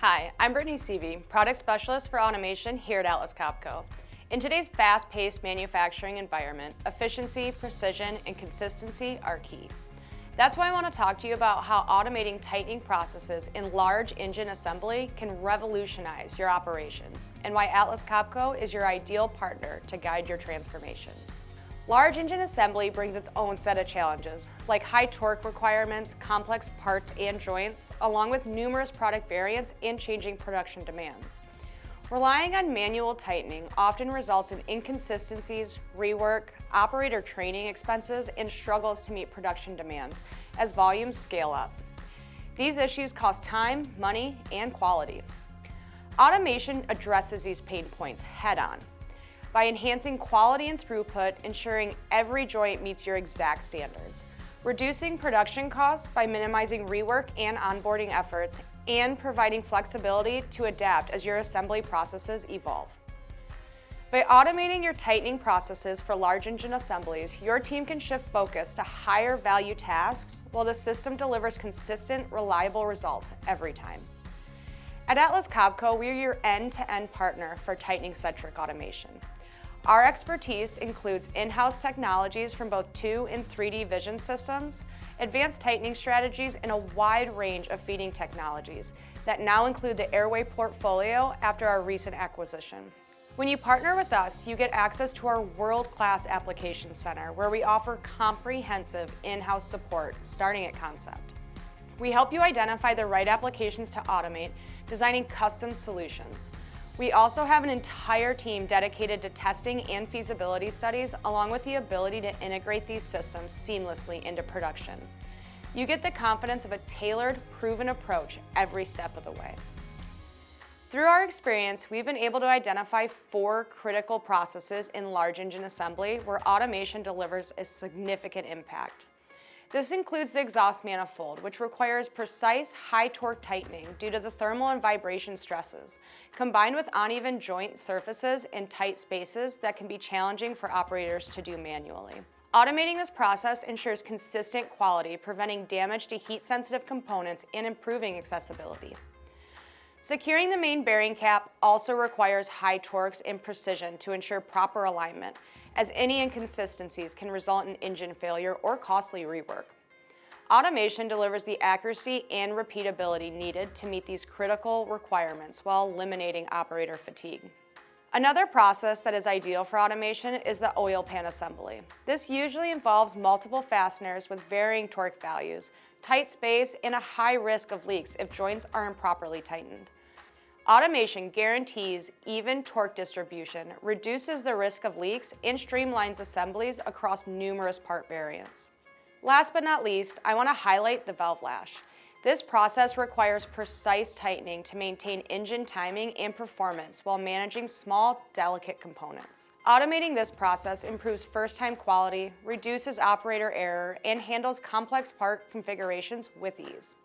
Hi, I'm Brittany Seavey, Product Specialist for Automation here at Atlas Copco. In today's fast-paced manufacturing environment, efficiency, precision, and consistency are key. That's why I want to talk to you about how automating tightening processes in large engine assembly can revolutionize your operations, and why Atlas Copco is your ideal partner to guide your transformation. Large engine assembly brings its own set of challenges, like high torque requirements, complex parts and joints, along with numerous product variants and changing production demands. Relying on manual tightening often results in inconsistencies, rework, operator training expenses, and struggles to meet production demands as volumes scale up. These issues cost time, money, and quality. Automation addresses these pain points head-on by enhancing quality and throughput, ensuring every joint meets your exact standards, reducing production costs by minimizing rework and onboarding efforts, and providing flexibility to adapt as your assembly processes evolve. By automating your tightening processes for large engine assemblies, your team can shift focus to higher value tasks while the system delivers consistent, reliable results every time. At Atlas Copco, we are your end-to-end partner for tightening-centric automation. Our expertise includes in-house technologies from both 2 and 3D vision systems, advanced tightening strategies, and a wide range of feeding technologies that now include the Airway portfolio after our recent acquisition. When you partner with us, you get access to our world-class application center where we offer comprehensive in-house support starting at concept. We help you identify the right applications to automate, designing custom solutions. We also have an entire team dedicated to testing and feasibility studies, along with the ability to integrate these systems seamlessly into production. You get the confidence of a tailored, proven approach every step of the way. Through our experience, we've been able to identify 4 critical processes in large engine assembly where automation delivers a significant impact. This includes the exhaust manifold, which requires precise, high-torque tightening due to the thermal and vibration stresses, combined with uneven joint surfaces and tight spaces that can be challenging for operators to do manually. Automating this process ensures consistent quality, preventing damage to heat-sensitive components and improving accessibility. Securing the main bearing cap also requires high torques and precision to ensure proper alignment, as any inconsistencies can result in engine failure or costly rework. Automation delivers the accuracy and repeatability needed to meet these critical requirements while eliminating operator fatigue. Another process that is ideal for automation is the oil pan assembly. This usually involves multiple fasteners with varying torque values, tight space, and a high risk of leaks if joints are improperly tightened. Automation guarantees even torque distribution, reduces the risk of leaks, and streamlines assemblies across numerous part variants. Last but not least, I want to highlight the valve lash. This process requires precise tightening to maintain engine timing and performance while managing small, delicate components. Automating this process improves first-time quality, reduces operator error, and handles complex part configurations with ease.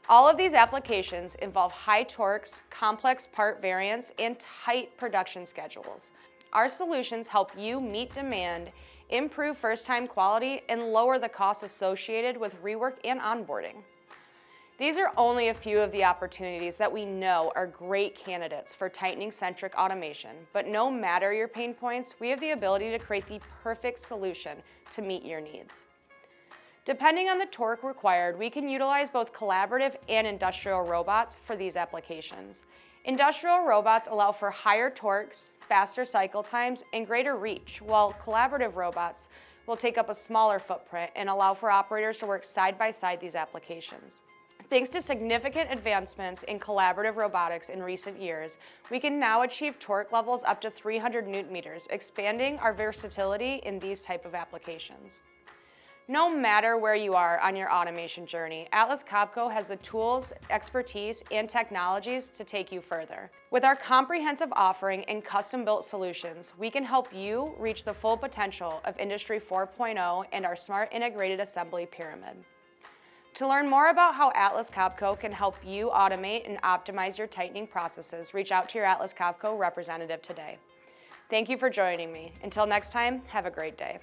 All of these applications involve high torques, complex part variants, and tight production schedules. Our solutions help you meet demand, improve first-time quality, and lower the costs associated with rework and onboarding. These are only a few of the opportunities that we know are great candidates for tightening-centric automation, but no matter your pain points, we have the ability to create the perfect solution to meet your needs. Depending on the torque required, we can utilize both collaborative and industrial robots for these applications. Industrial robots allow for higher torques, faster cycle times, and greater reach, while collaborative robots will take up a smaller footprint and allow for operators to work side by side these applications. Thanks to significant advancements in collaborative robotics in recent years, we can now achieve torque levels up to 300 Newton meters, expanding our versatility in these type of applications. No matter where you are on your automation journey, Atlas Copco has the tools, expertise, and technologies to take you further. With our comprehensive offering and custom-built solutions, we can help you reach the full potential of Industry 4.0 and our smart integrated assembly pyramid. To learn more about how Atlas Copco can help you automate and optimize your tightening processes, reach out to your Atlas Copco representative today. Thank you for joining me. Until next time, have a great day.